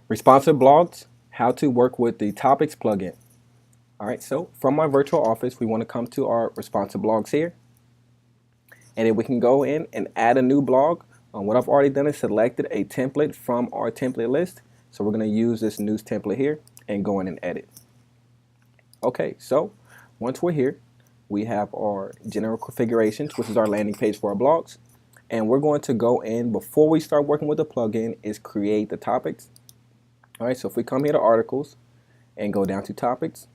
Responsive blogs, how to work with the topics plugin. All right, so from my virtual office, we want to come to our responsive blogs here, and then we can go in and add a new blog. What I've already done is selected a template from our template list. So we're going to use this news template here and go in and edit. Okay, so once we're here, we have our general configurations, which is our landing page for our blogs. And we're going to go in, before we start working with the plugin, is create the topics. All right, so if we come here to articles and go down to topics,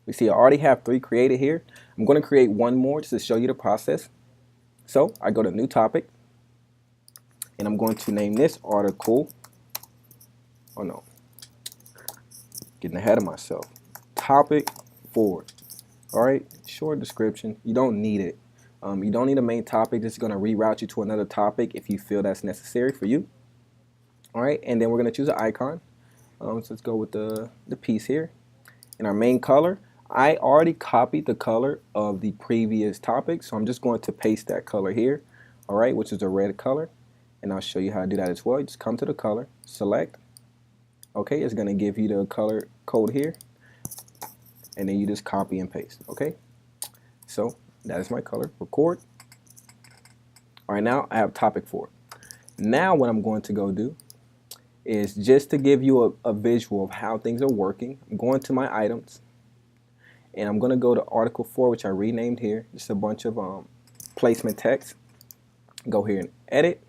we see I already have 3 created here. I'm going to create one more just to show you the process. So I go to new topic, and I'm going to name this article. Oh no, getting ahead of myself. Topic 4. All right, short description. You don't need it. You don't need a main topic. This is going to reroute you to another topic if you feel that's necessary for you. All right, and then we're going to choose an icon. So let's go with the piece here. And our main color, I already copied the color of the previous topic, so I'm just going to paste that color here, all right, which is a red color. And I'll show you how to do that as well. You just come to the color, select. Okay, it's going to give you the color code here, and then you just copy and paste. Okay, so that is my color. Record. All right, now I have topic 4. Now what I'm going to go do is, just to give you a visual of how things are working, I'm going to my items, and I'm going to go to article 4, which I renamed here, just a bunch of placement text. Go here and edit.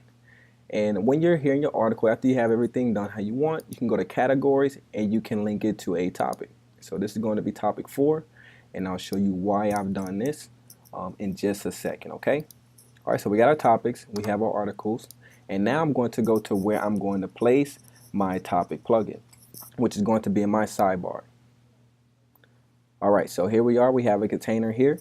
And when you're here in your article, after you have everything done how you want, you can go to categories and you can link it to a topic. So this is going to be topic 4, and I'll show you why I've done this in just a second. Okay. All right, so we got our topics, we have our articles, and now I'm going to go to where I'm going to place my topic plugin, which is going to be in my sidebar. All right, so here we are. We have a container here,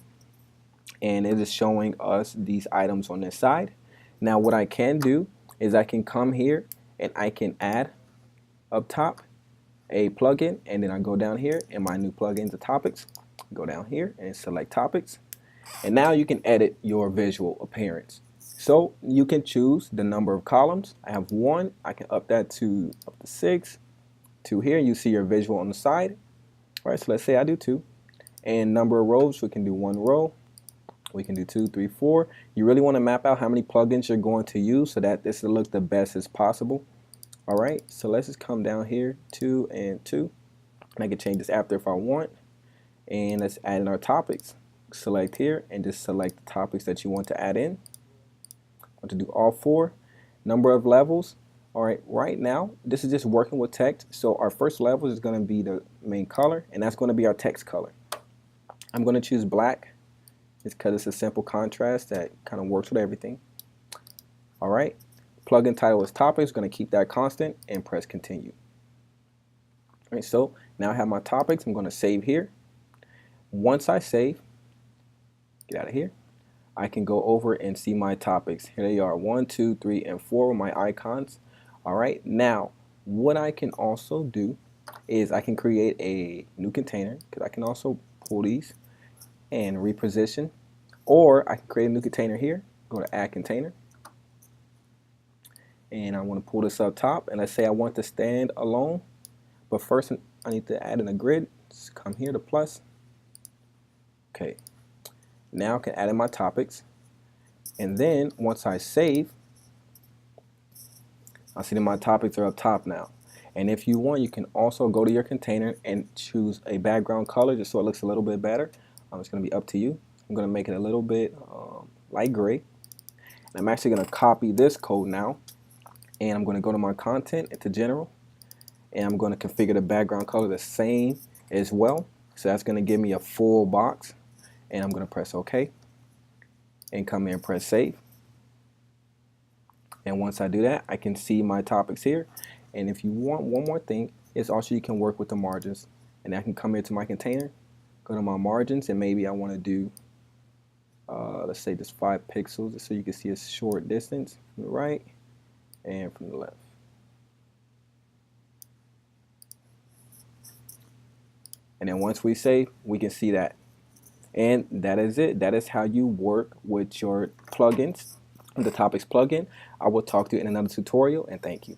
and it is showing us these items on this side. Now what I can do is I can come here and I can add up top a plugin, and then I go down here in my new plugins to topics, go down here and select topics, and now you can edit your visual appearance. So you can choose the number of columns. I have 1. I can up that to up to 6. 2 here. You see your visual on the side. All right, so let's say I do 2. And number of rows, we can do 1 row. We can do 2, 3, 4. You really want to map out how many plugins you're going to use so that this will look the best as possible. All right, so let's just come down here, 2 and 2. And I can change this after if I want. And let's add in our topics. Select here and just select the topics that you want to add in. I want to do all 4. Number of levels. All right, right now this is just working with text. So our first level is going to be the main color, and that's going to be our text color. I'm going to choose black just because it's a simple contrast that kind of works with everything. All right, plugin title is topics. Going to keep that constant and press continue. All right, so now I have my topics. I'm going to save here. Once I save, get out of here, I can go over and see my topics. Here they are, 1, 2, 3, and 4 with my icons. All right, now what I can also do is I can create a new container, because I can also pull these and reposition, or I can create a new container here, go to add container, and I want to pull this up top, and let's say I want to stand alone, but first I need to add in a grid. Just come here to plus. Okay, now I can add in my topics, and then once I save, I see that my topics are up top now. And if you want, you can also go to your container and choose a background color just so it looks a little bit better. It's going to be up to you. I'm going to make it a little bit light gray. And I'm actually going to copy this code now, and I'm going to go to my content, into general, and I'm going to configure the background color the same as well. So that's going to give me a full box, and I'm going to press OK and come here and press save. And once I do that, I can see my topics here. And if you want one more thing, is also you can work with the margins. And I can come here to my container, go to my margins, and maybe I want to do, let's say just 5 pixels, just so you can see a short distance from the right and from the left. And then once we save, we can see that. And that is it. That is how you work with your plugins, the topics plugin. I will talk to you in another tutorial, and thank you.